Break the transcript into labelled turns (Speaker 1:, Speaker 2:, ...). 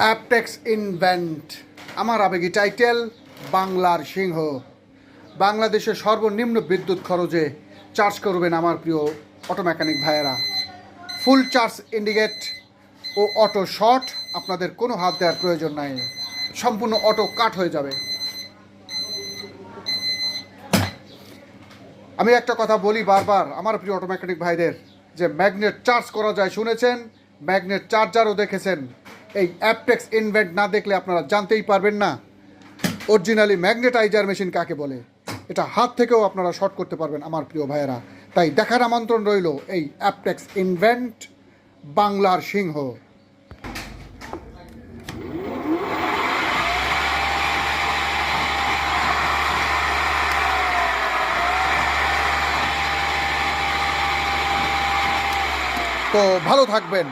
Speaker 1: অ্যাপটেক্স invent, আমার আবেগী title বাংলার সিংহ। বাংলাদেশে সর্বনিম্ন বিদ্যুৎ খরচে চার্জ করবেন আমার প্রিয় অটো মেকানিক ভাইয়েরা। ফুল চার্জ ইন্ডিকেট ও অটো শর্ট, আপনাদের কোনো হাত দেওয়ার প্রয়োজন নাই, সম্পূর্ণ অটো কাট হয়ে যাবে। আমি একটা কথা বলি বারবার আমার প্রিয় অটো মেকানিক ভাইদের, যে ম্যাগনেট চার্জ করা যায় শুনেছেন, ম্যাগনেট চার্জারও দেখেছেন, এই অ্যাপটেক্স ইনভেন্ট না দেখলে আপনারা জানতেই পারবেন না অরিজিনালি ম্যাগনেটাইজার মেশিন কাকে বলে। এটা হাত থেকেও আপনারা শর্ট করতে পারবেন আমার প্রিয় ভাইয়েরা। তাই দেখার আমন্ত্রণ রইল এই অ্যাপটেক্স ইনভেন্ট বাংলার সিংহ। তো ভালো থাকবেন।